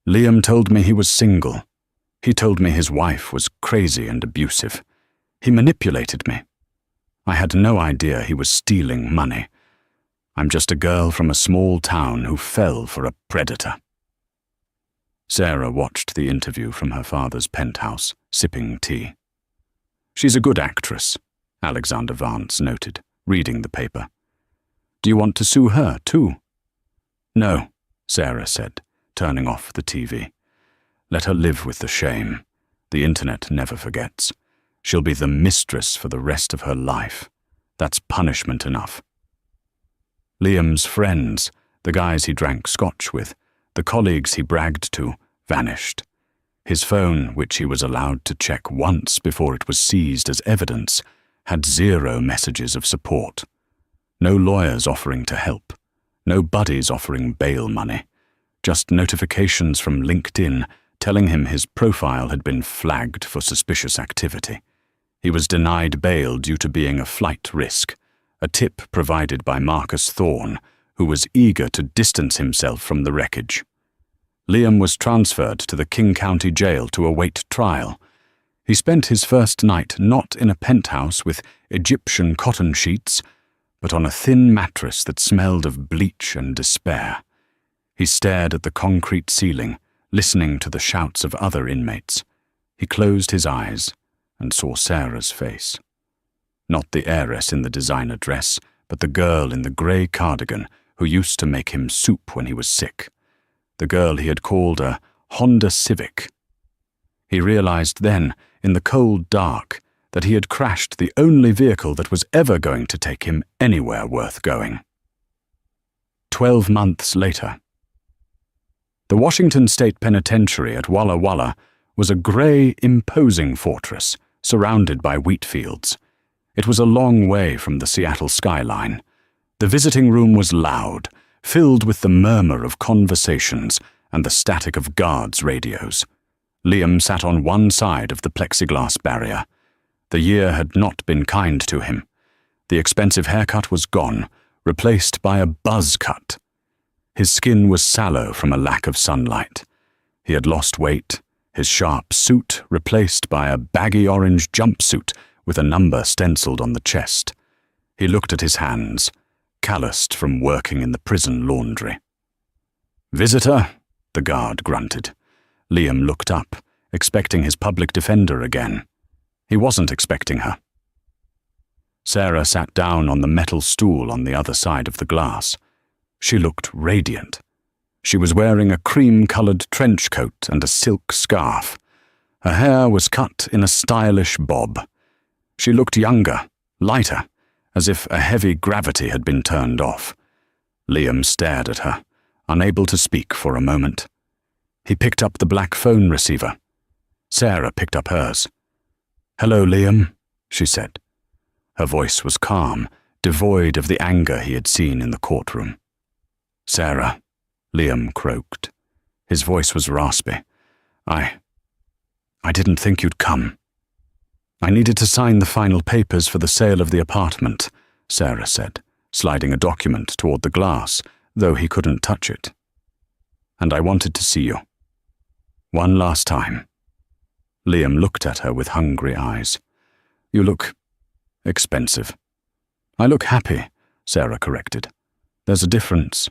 "Liam told me he was single. He told me his wife was crazy and abusive. He manipulated me. I had no idea he was stealing money. I'm just a girl from a small town who fell for a predator." Sarah watched the interview from her father's penthouse, sipping tea. "She's a good actress," Alexander Vance noted, reading the paper. "Do you want to sue her, too?" "No," Sarah said, turning off the TV. "Let her live with the shame. The internet never forgets. She'll be the mistress for the rest of her life. That's punishment enough." Liam's friends, the guys he drank scotch with, the colleagues he bragged to, vanished. His phone, which he was allowed to check once before it was seized as evidence, had 0 messages of support. No lawyers offering to help. No buddies offering bail money. Just notifications from LinkedIn telling him his profile had been flagged for suspicious activity. He was denied bail due to being a flight risk, a tip provided by Marcus Thorne, who was eager to distance himself from the wreckage. Liam was transferred to the King County Jail to await trial. He spent his first night not in a penthouse with Egyptian cotton sheets, but on a thin mattress that smelled of bleach and despair. He stared at the concrete ceiling, listening to the shouts of other inmates. He closed his eyes and saw Sarah's face. Not the heiress in the designer dress, but the girl in the grey cardigan who used to make him soup when he was sick. The girl he had called a Honda Civic. He realized then, in the cold dark, that he had crashed the only vehicle that was ever going to take him anywhere worth going. 12 months later. The Washington State Penitentiary at Walla Walla was a grey, imposing fortress surrounded by wheat fields. It was a long way from the Seattle skyline. The visiting room was loud, filled with the murmur of conversations and the static of guards' radios. Liam sat on one side of the plexiglass barrier. The year had not been kind to him. The expensive haircut was gone, replaced by a buzz cut. His skin was sallow from a lack of sunlight. He had lost weight, his sharp suit replaced by a baggy orange jumpsuit with a number stenciled on the chest. He looked at his hands, calloused from working in the prison laundry. "Visitor," the guard grunted. Liam looked up, expecting his public defender again. He wasn't expecting her. Sarah sat down on the metal stool on the other side of the glass. She looked radiant. She was wearing a cream-colored trench coat and a silk scarf. Her hair was cut in a stylish bob. She looked younger, lighter, as if a heavy gravity had been turned off. Liam stared at her, unable to speak for a moment. He picked up the black phone receiver. Sarah picked up hers. "Hello, Liam," she said. Her voice was calm, devoid of the anger he had seen in the courtroom. "Sarah," Liam croaked. His voice was raspy. I didn't think you'd come." "I needed to sign the final papers for the sale of the apartment," Sarah said, sliding a document toward the glass, though he couldn't touch it. "And I wanted to see you. One last time." Liam looked at her with hungry eyes. "You look expensive." "I look happy," Sarah corrected. "There's a difference."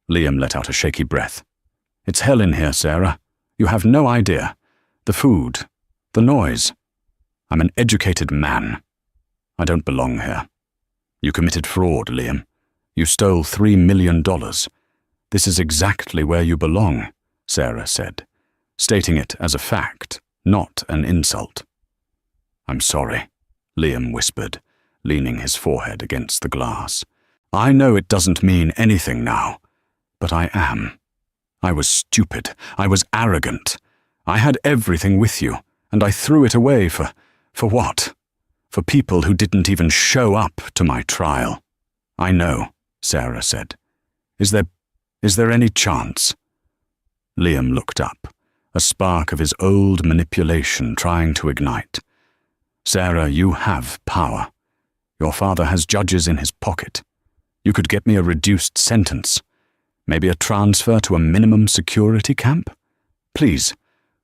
Liam let out a shaky breath. "It's hell in here, Sarah. You have no idea. The food, the noise. I'm an educated man. I don't belong here. You committed fraud, Liam. You stole $3 million. This is exactly where you belong," Sarah said, stating it as a fact, not an insult. "I'm sorry," Liam whispered, leaning his forehead against the glass. "I know it doesn't mean anything now, but I am. I was stupid. I was arrogant. I had everything with you, and I threw it away for what? For people who didn't even show up to my trial." "I know," Sarah said. Is there any chance?" Liam looked up, a spark of his old manipulation trying to ignite. "Sarah, you have power. Your father has judges in his pocket. You could get me a reduced sentence. Maybe a transfer to a minimum security camp? Please,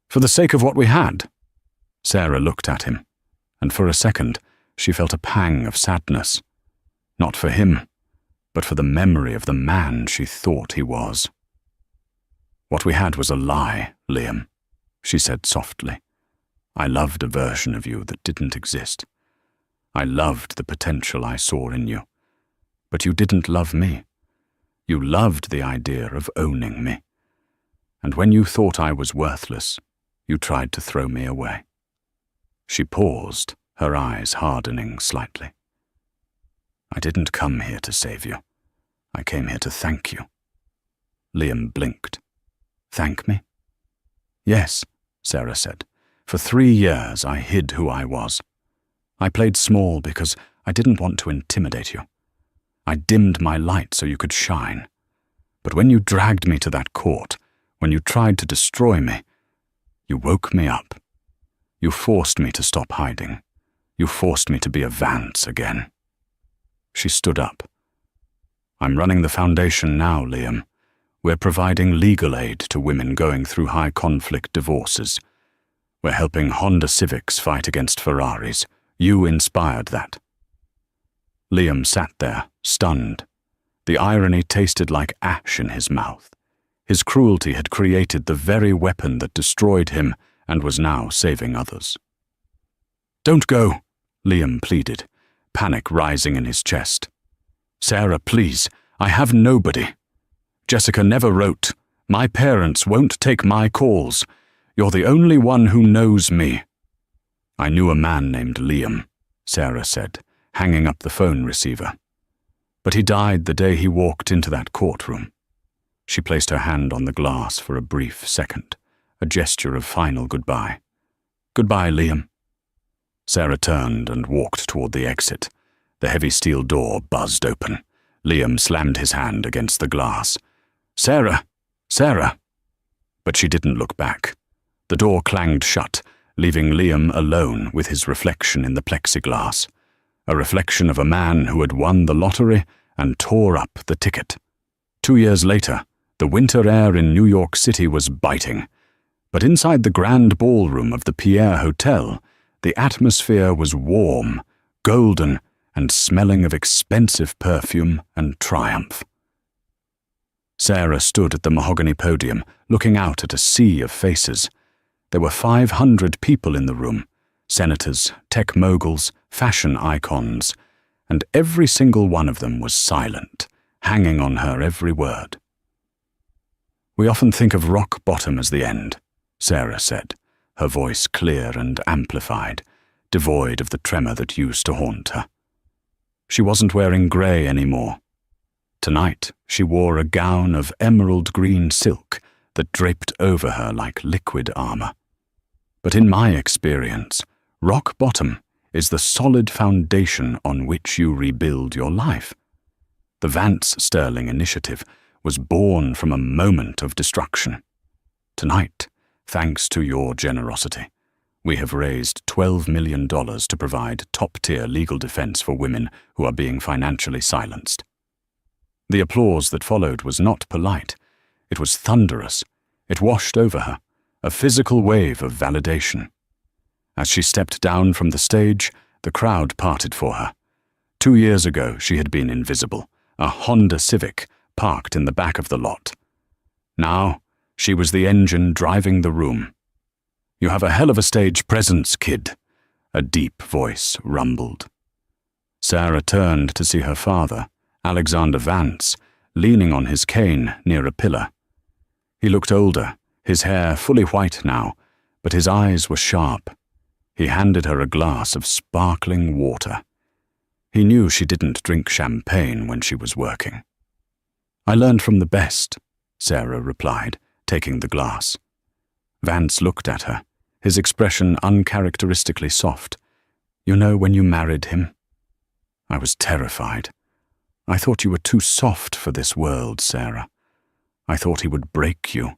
for the sake of what we had." Sarah looked at him, and for a second she felt a pang of sadness. Not for him, but for the memory of the man she thought he was. "What we had was a lie, Liam," she said softly. "I loved a version of you that didn't exist. I loved the potential I saw in you. But you didn't love me. You loved the idea of owning me. And when you thought I was worthless, you tried to throw me away." She paused, her eyes hardening slightly. "I didn't come here to save you. I came here to thank you." Liam blinked. "Thank me?" "Yes," Sarah said. "For 3 years I hid who I was. I played small because I didn't want to intimidate you. I dimmed my light so you could shine. But when you dragged me to that court, when you tried to destroy me, you woke me up. You forced me to stop hiding. You forced me to be a Vance again." She stood up. I'm running the foundation now, Liam. We're providing legal aid to women going through high-conflict divorces. We're helping Honda Civics fight against Ferraris. You inspired that. Liam sat there, stunned. The irony tasted like ash in his mouth. His cruelty had created the very weapon that destroyed him and was now saving others. Don't go, Liam pleaded, panic rising in his chest. Sarah, please, I have nobody. Jessica never wrote. My parents won't take my calls. You're the only one who knows me. I knew a man named Liam, Sarah said, hanging up the phone receiver. But he died the day he walked into that courtroom. She placed her hand on the glass for a brief second, a gesture of final goodbye. Goodbye, Liam. Sarah turned and walked toward the exit. The heavy steel door buzzed open. Liam slammed his hand against the glass. Sarah! Sarah! But she didn't look back. The door clanged shut, leaving Liam alone with his reflection in the plexiglass. A reflection of a man who had won the lottery and tore up the ticket. 2 years later, the winter air in New York City was biting. But inside the grand ballroom of the Pierre Hotel, the atmosphere was warm, golden, and smelling of expensive perfume and triumph. Sarah stood at the mahogany podium, looking out at a sea of faces. There were 500 people in the room, senators, tech moguls, fashion icons, and every single one of them was silent, hanging on her every word. We often think of rock bottom as the end, Sarah said, her voice clear and amplified, devoid of the tremor that used to haunt her. She wasn't wearing grey anymore. Tonight, she wore a gown of emerald green silk that draped over her like liquid armor. But in my experience, rock bottom is the solid foundation on which you rebuild your life. The Vance Sterling initiative was born from a moment of destruction. Tonight, thanks to your generosity, we have raised $12 million to provide top-tier legal defense for women who are being financially silenced. The applause that followed was not polite. It was thunderous. It washed over her, a physical wave of validation. As she stepped down from the stage, the crowd parted for her. 2 years ago, she had been invisible, a Honda Civic parked in the back of the lot. Now, she was the engine driving the room. You have a hell of a stage presence, kid, a deep voice rumbled. Sarah turned to see her father, Alexander Vance, leaning on his cane near a pillar. He looked older, his hair fully white now, but his eyes were sharp. He handed her a glass of sparkling water. He knew she didn't drink champagne when she was working. I learned from the best, Sarah replied, taking the glass. Vance looked at her, his expression uncharacteristically soft. You know when you married him? I was terrified. I thought you were too soft for this world, Sarah. I thought he would break you,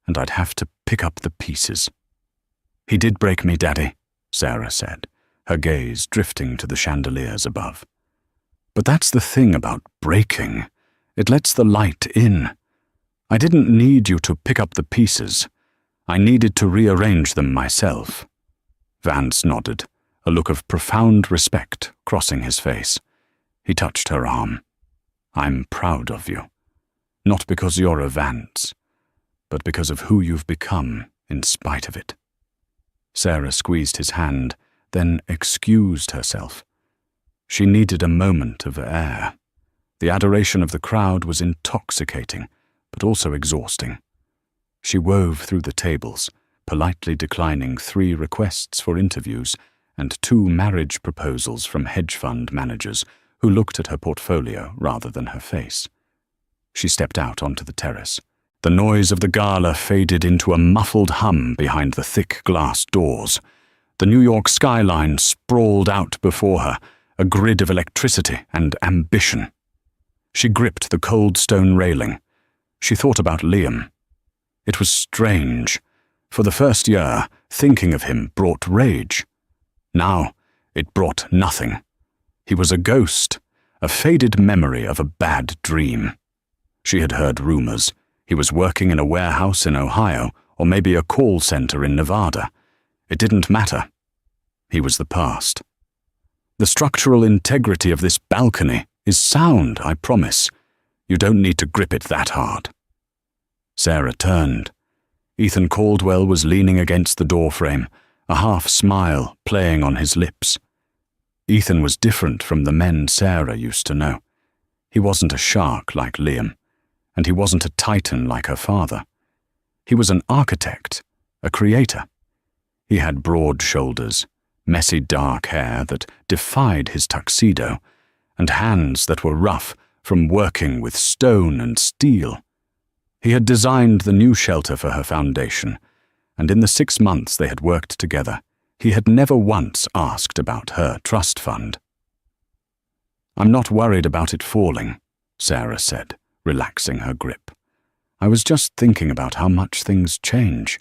and I'd have to pick up the pieces. He did break me, Daddy, Sarah said, her gaze drifting to the chandeliers above. But that's the thing about breaking. It lets the light in. I didn't need you to pick up the pieces. I needed to rearrange them myself. Vance nodded, a look of profound respect crossing his face. He touched her arm. I'm proud of you. Not because you're a Vance, but because of who you've become in spite of it. Sarah squeezed his hand, then excused herself. She needed a moment of air. The adoration of the crowd was intoxicating, but also exhausting. She wove through the tables, politely declining 3 requests for interviews and 2 marriage proposals from hedge fund managers who looked at her portfolio rather than her face. She stepped out onto the terrace. The noise of the gala faded into a muffled hum behind the thick glass doors. The New York skyline sprawled out before her, a grid of electricity and ambition. She gripped the cold stone railing. She thought about Liam. It was strange. For the first year, thinking of him brought rage. Now, it brought nothing. He was a ghost a faded memory of a bad dream. She had heard rumors. He was working in a warehouse in Ohio, or maybe a call center in Nevada. It didn't matter. He was the past. The structural integrity of this balcony is sound, I promise. You don't need to grip it that hard. Sarah turned. Ethan Caldwell was leaning against the doorframe, a half smile playing on his lips. Ethan was different from the men Sarah used to know. He wasn't a shark like Liam, and he wasn't a titan like her father. He was an architect, a creator. He had broad shoulders, messy dark hair that defied his tuxedo, and hands that were rough from working with stone and steel. He had designed the new shelter for her foundation, and in the 6 months they had worked together, he had never once asked about her trust fund. "I'm not worried about it falling," Sarah said, relaxing her grip. "I was just thinking about how much things change.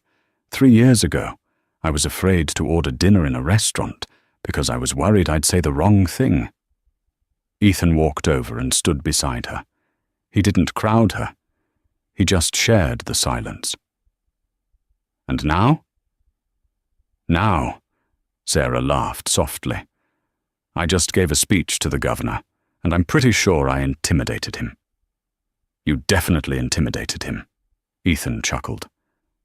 3 years ago, I was afraid to order dinner in a restaurant because I was worried I'd say the wrong thing." Ethan walked over and stood beside her. He didn't crowd her. He just shared the silence. "And now?" "Now," Sarah laughed softly. "I just gave a speech to the governor, and I'm pretty sure I intimidated him." "You definitely intimidated him," Ethan chuckled.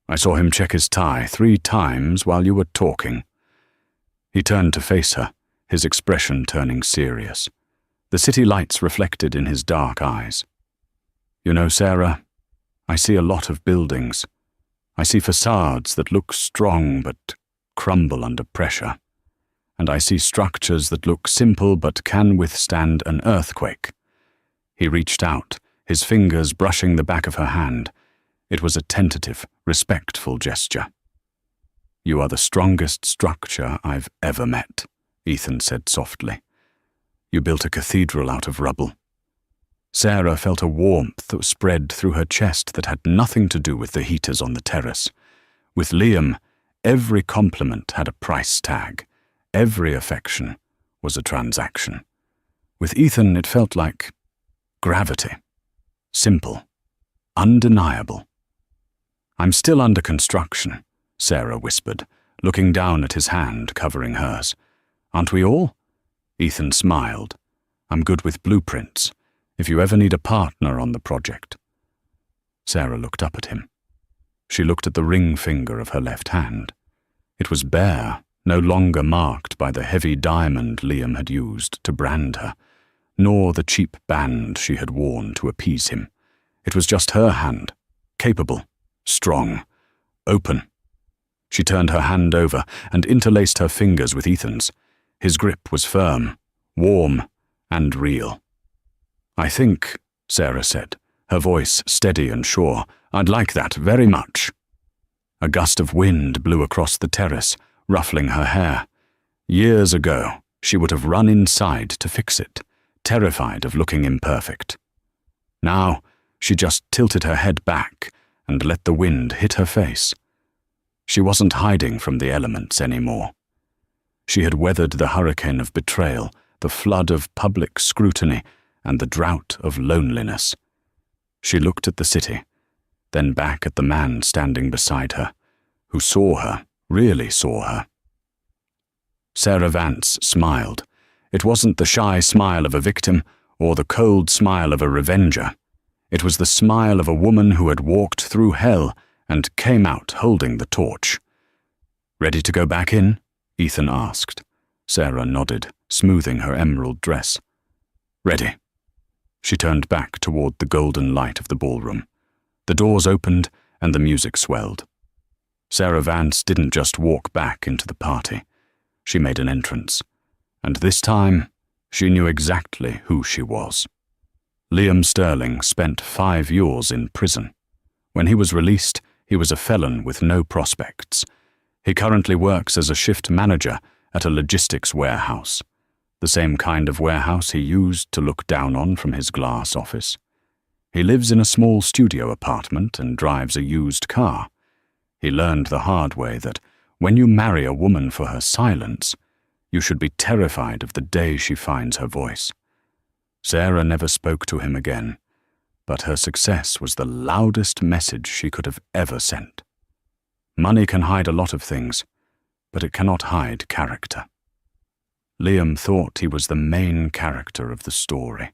"I saw him check his tie 3 times while you were talking." He turned to face her, his expression turning serious. The city lights reflected in his dark eyes. "You know, Sarah, I see a lot of buildings. I see facades that look strong but crumble under pressure. And I see structures that look simple but can withstand an earthquake." He reached out, his fingers brushing the back of her hand. It was a tentative, respectful gesture. "You are the strongest structure I've ever met," Ethan said softly. "You built a cathedral out of rubble." Sarah felt a warmth that spread through her chest that had nothing to do with the heaters on the terrace. With Liam, every compliment had a price tag. Every affection was a transaction. With Ethan, it felt like gravity. Simple. Undeniable. "I'm still under construction," Sarah whispered, looking down at his hand covering hers. "Aren't we all?" Ethan smiled. "I'm good with blueprints, if you ever need a partner on the project." Sarah looked up at him. She looked at the ring finger of her left hand. It was bare, no longer marked by the heavy diamond Liam had used to brand her, nor the cheap band she had worn to appease him. It was just her hand, capable, strong, open. She turned her hand over and interlaced her fingers with Ethan's. His grip was firm, warm, and real. "I think," Sarah said, her voice steady and sure, "I'd like that very much." A gust of wind blew across the terrace, ruffling her hair. Years ago, she would have run inside to fix it, terrified of looking imperfect. Now, she just tilted her head back and let the wind hit her face. She wasn't hiding from the elements anymore. She had weathered the hurricane of betrayal, the flood of public scrutiny, and the drought of loneliness. She looked at the city, then back at the man standing beside her, who saw her, really saw her. Sarah Vance smiled. It wasn't the shy smile of a victim or the cold smile of a revenger. It was the smile of a woman who had walked through hell and came out holding the torch. "Ready to go back in?" Ethan asked. Sarah nodded, smoothing her emerald dress. "Ready." She turned back toward the golden light of the ballroom. The doors opened and the music swelled. Sarah Vance didn't just walk back into the party. She made an entrance. And this time, she knew exactly who she was. Liam Sterling spent 5 years in prison. When he was released, he was a felon with no prospects. He currently works as a shift manager at a logistics warehouse, the same kind of warehouse he used to look down on from his glass office. He lives in a small studio apartment and drives a used car. He learned the hard way that when you marry a woman for her silence, you should be terrified of the day she finds her voice. Sarah never spoke to him again, but her success was the loudest message she could have ever sent. Money can hide a lot of things, but it cannot hide character. Liam thought he was the main character of the story,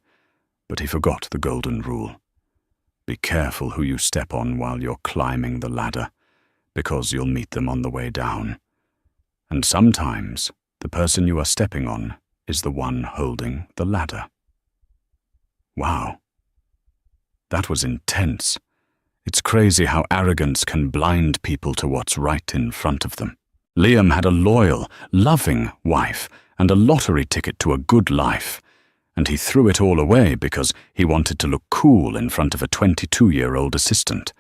but he forgot the golden rule. Be careful who you step on while you're climbing the ladder, because you'll meet them on the way down. And sometimes the person you are stepping on is the one holding the ladder. Wow. That was intense. It's crazy how arrogance can blind people to what's right in front of them. Liam had a loyal, loving wife and a lottery ticket to a good life, and he threw it all away because he wanted to look cool in front of a 22-year-old assistant.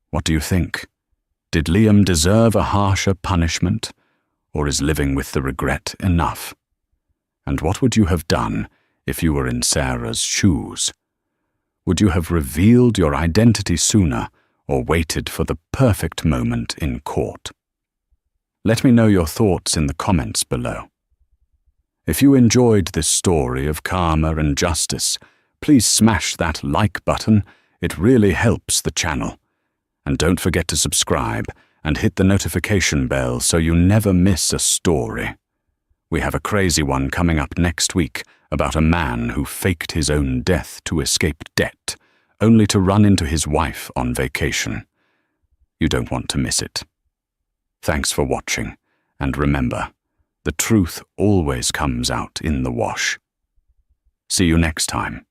What do you think? Did Liam deserve a harsher punishment, or is living with the regret enough? And what would you have done if you were in Sarah's shoes? Would you have revealed your identity sooner or waited for the perfect moment in court? Let me know your thoughts in the comments below. If you enjoyed this story of karma and justice, please smash that like button. It really helps the channel. And don't forget to subscribe and hit the notification bell so you never miss a story. We have a crazy one coming up next week about a man who faked his own death to escape debt, only to run into his wife on vacation. You don't want to miss it. Thanks for watching, and remember, the truth always comes out in the wash. See you next time.